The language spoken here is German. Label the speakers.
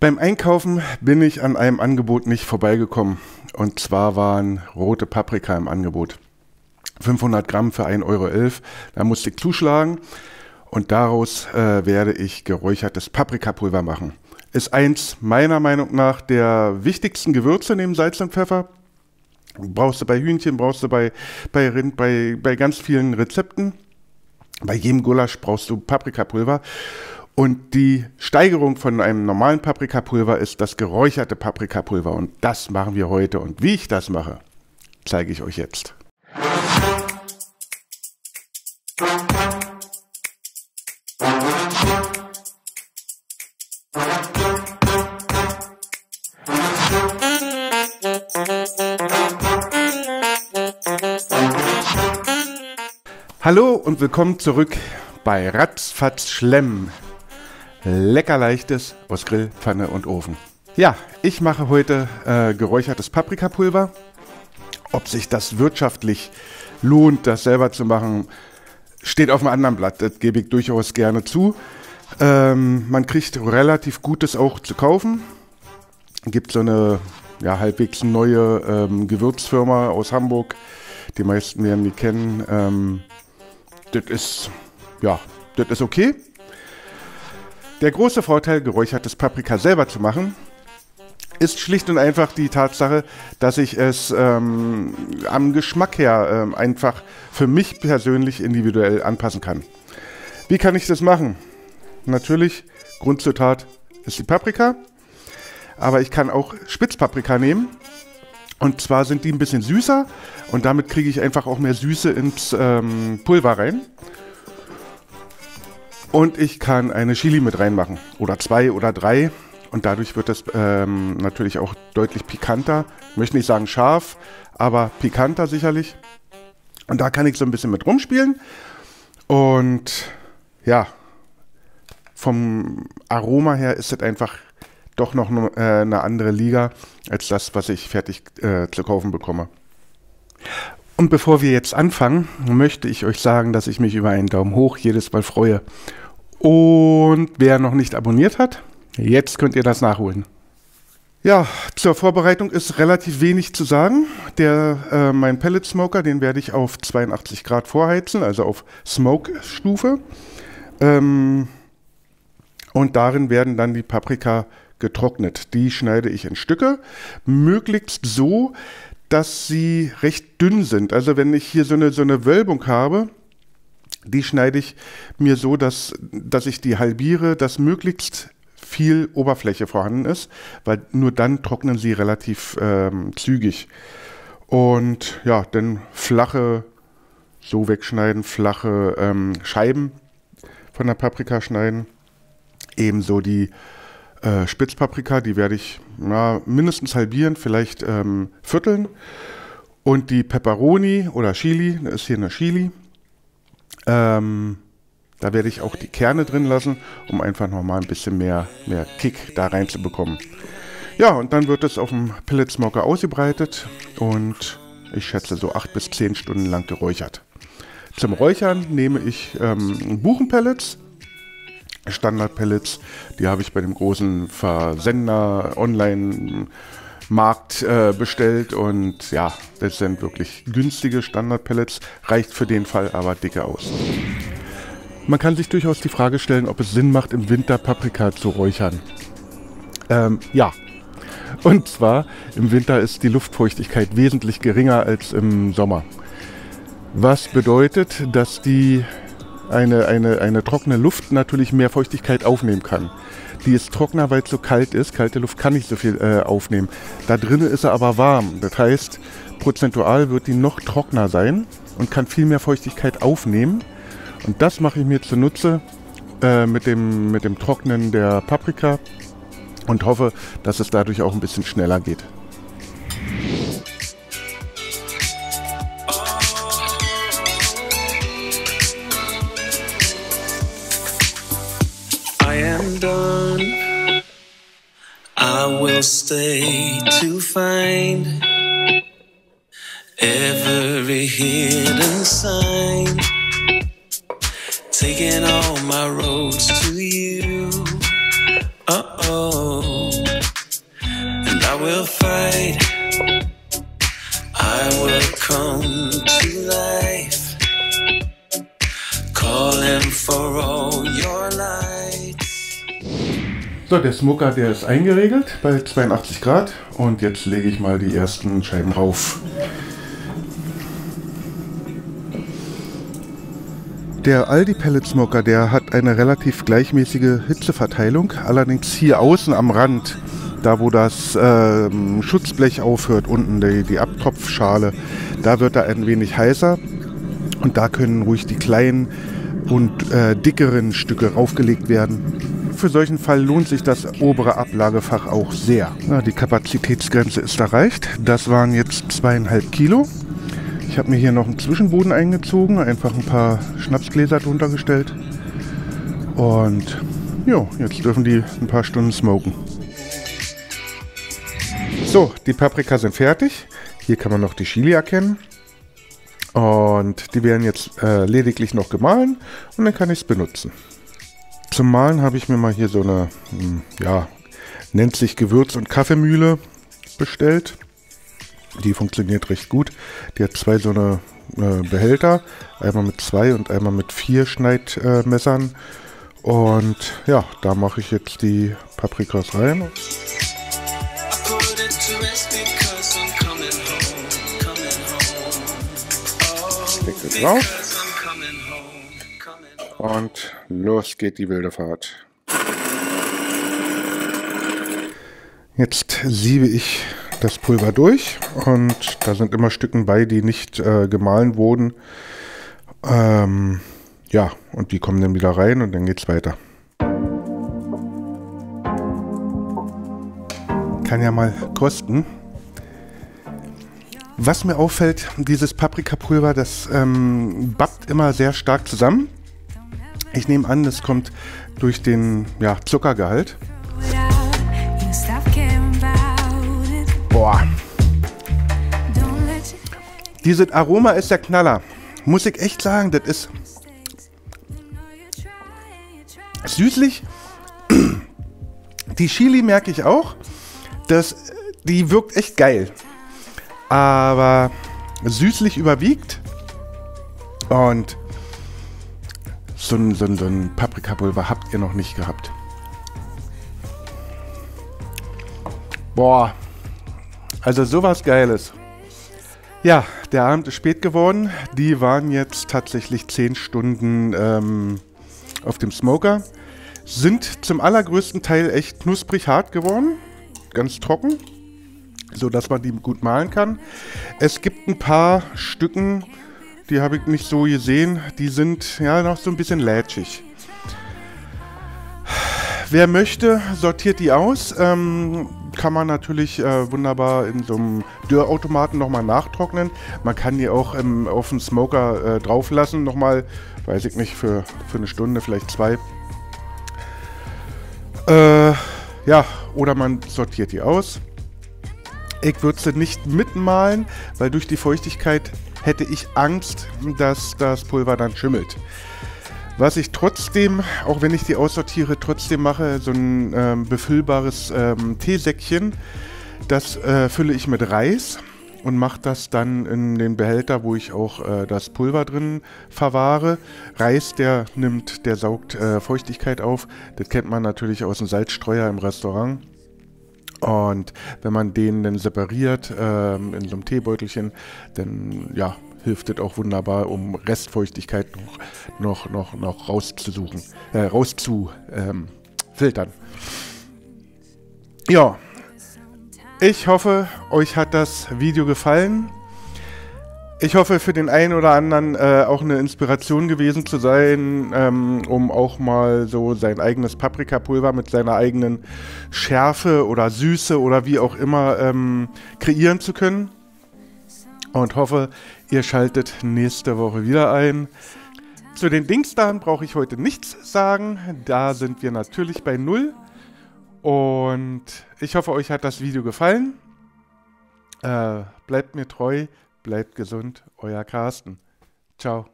Speaker 1: Beim Einkaufen bin ich an einem Angebot nicht vorbeigekommen. Und zwar waren rote Paprika im Angebot. 500 Gramm für 1,11 €. Da musste ich zuschlagen und daraus werde ich geräuchertes Paprikapulver machen. Ist eins meiner Meinung nach der wichtigsten Gewürze neben Salz und Pfeffer. Brauchst du bei Hühnchen, brauchst du bei Rind, bei ganz vielen Rezepten. Bei jedem Gulasch brauchst du Paprikapulver. Und die Steigerung von einem normalen Paprikapulver ist das geräucherte Paprikapulver. Und das machen wir heute. Und wie ich das mache, zeige ich euch jetzt. Hallo und willkommen zurück bei Ratzfatz Schlemm. Lecker leichtes aus Grill, Pfanne und Ofen. Ja, ich mache heute geräuchertes Paprikapulver. Ob sich das wirtschaftlich lohnt, das selber zu machen, steht auf einem anderen Blatt. Das gebe ich durchaus gerne zu. Man kriegt relativ Gutes auch zu kaufen. Gibt so eine halbwegs neue Gewürzfirma aus Hamburg. Die meisten werden die kennen. Das ist okay. Der große Vorteil, geräuchertes Paprika selber zu machen, ist schlicht und einfach die Tatsache, dass ich es am Geschmack her einfach für mich persönlich individuell anpassen kann. Wie kann ich das machen? Natürlich, Grundzutat ist die Paprika, aber ich kann auch Spitzpaprika nehmen. Und zwar sind die ein bisschen süßer und damit kriege ich einfach auch mehr Süße ins Pulver rein. Und ich kann eine Chili mit reinmachen oder 2 oder 3 und dadurch wird es natürlich auch deutlich pikanter. Ich möchte nicht sagen scharf, aber pikanter sicherlich. Und da kann ich so ein bisschen mit rumspielen und ja, vom Aroma her ist es einfach doch noch eine andere Liga als das, was ich fertig zu kaufen bekomme. Und bevor wir jetzt anfangen, möchte ich euch sagen, dass ich mich über einen Daumen hoch jedes Mal freue. Und wer noch nicht abonniert hat, jetzt könnt ihr das nachholen. Ja, zur Vorbereitung ist relativ wenig zu sagen. Mein Pellet Smoker, den werde ich auf 82 Grad vorheizen, also auf Smoke-Stufe. Und darin werden dann die Paprika getrocknet. Die schneide ich in Stücke, möglichst so, dass sie recht dünn sind. Also wenn ich hier so eine Wölbung habe, die schneide ich mir so, dass ich die halbiere, dass möglichst viel Oberfläche vorhanden ist, weil nur dann trocknen sie relativ zügig. Und ja, dann flache, so wegschneiden, flache Scheiben von der Paprika schneiden. Ebenso die Spitzpaprika, die werde ich mindestens halbieren, vielleicht vierteln. Und die Peperoni oder Chili, das ist hier eine Chili, da werde ich auch die Kerne drin lassen, um einfach nochmal ein bisschen mehr Kick da reinzubekommen. Ja, und dann wird es auf dem Pellet Smoker ausgebreitet und ich schätze so 8 bis 10 Stunden lang geräuchert. Zum Räuchern nehme ich Buchenpellets. Standard-Pellets, die habe ich bei dem großen Versender Online-Markt bestellt und ja, das sind wirklich günstige Standard-Pellets, reicht für den Fall aber dicke aus. Man kann sich durchaus die Frage stellen, ob es Sinn macht, im Winter Paprika zu räuchern. Ja, und zwar im Winter ist die Luftfeuchtigkeit wesentlich geringer als im Sommer. Was bedeutet, dass eine trockene Luft natürlich mehr Feuchtigkeit aufnehmen kann. Die ist trockener, weil es so kalt ist. Kalte Luft kann nicht so viel aufnehmen. Da drinnen ist sie aber warm. Das heißt, prozentual wird die noch trockener sein und kann viel mehr Feuchtigkeit aufnehmen. Und das mache ich mir zunutze mit dem Trocknen der Paprika und hoffe, dass es dadurch auch ein bisschen schneller geht.
Speaker 2: Done. I will stay to find every hidden sign, taking all my roads to you. Oh,
Speaker 1: So, der Smoker, der ist eingeregelt bei 82 Grad und jetzt lege ich mal die ersten Scheiben rauf. Der Aldi Pellet Smoker, der hat eine relativ gleichmäßige Hitzeverteilung, allerdings hier außen am Rand, da wo das Schutzblech aufhört, unten die Abtropfschale, da wird er ein wenig heißer und da können ruhig die kleinen und dickeren Stücke raufgelegt werden. Für solchen Fall lohnt sich das obere Ablagefach auch sehr. Na, die Kapazitätsgrenze ist erreicht. Das waren jetzt 2,5 Kilo. Ich habe mir hier noch einen Zwischenboden eingezogen, einfach ein paar Schnapsgläser drunter gestellt. Und jo, jetzt dürfen die ein paar Stunden smoken. So, die Paprika sind fertig. Hier kann man noch die Chili erkennen. Und die werden jetzt lediglich noch gemahlen und dann kann ich es benutzen. Zum Mahlen habe ich mir mal hier so eine, ja, nennt sich Gewürz- und Kaffeemühle bestellt. Die funktioniert recht gut. Die hat zwei so eine Behälter, einmal mit 2 und einmal mit 4 Schneidmessern. Und ja, da mache ich jetzt die Paprikas rein. Deckel drauf. Und los geht die wilde Fahrt. Jetzt siebe ich das Pulver durch und da sind immer Stücken bei, die nicht gemahlen wurden. Ja, und die kommen dann wieder rein und dann geht's weiter. Kann ja mal kosten. Was mir auffällt, dieses Paprikapulver, das bappt immer sehr stark zusammen. Ich nehme an, das kommt durch den Zuckergehalt. Boah. Dieses Aroma ist der Knaller. Muss ich echt sagen, das ist süßlich. Die Chili merke ich auch. Die wirkt echt geil. Aber süßlich überwiegt. Und so ein Paprikapulver habt ihr noch nicht gehabt. Boah, also sowas Geiles. Ja, der Abend ist spät geworden. Die waren jetzt tatsächlich 10 Stunden auf dem Smoker. Sind zum allergrößten Teil echt knusprig hart geworden. Ganz trocken, so dass man die gut mahlen kann. Es gibt ein paar Stücken, die habe ich nicht so gesehen. Die sind ja noch so ein bisschen lätschig. Wer möchte, sortiert die aus. Kann man natürlich wunderbar in so einem Dörrautomaten nochmal nachtrocknen. Man kann die auch auf den Smoker drauf lassen. Nochmal, weiß ich nicht, für eine Stunde, vielleicht 2. Ja, oder man sortiert die aus. Ich würde sie nicht mitmahlen, weil durch die Feuchtigkeit hätte ich Angst, dass das Pulver dann schimmelt. Was ich trotzdem, auch wenn ich die aussortiere, trotzdem mache, so ein befüllbares Teesäckchen. Das fülle ich mit Reis und mache das dann in den Behälter, wo ich auch das Pulver drin verwahre. Reis, der saugt Feuchtigkeit auf. Das kennt man natürlich aus dem Salzstreuer im Restaurant. Und wenn man den dann separiert in so einem Teebeutelchen, dann ja, hilft das auch wunderbar, um Restfeuchtigkeit noch rauszufiltern. Ja, ich hoffe, euch hat das Video gefallen. Ich hoffe, für den einen oder anderen auch eine Inspiration gewesen zu sein, um auch mal so sein eigenes Paprikapulver mit seiner eigenen Schärfe oder Süße oder wie auch immer kreieren zu können. Und hoffe, ihr schaltet nächste Woche wieder ein. Zu den Dingsdarm brauche ich heute nichts sagen. Da sind wir natürlich bei 0. Und ich hoffe, euch hat das Video gefallen. Bleibt mir treu. Bleibt gesund, euer Carsten. Ciao.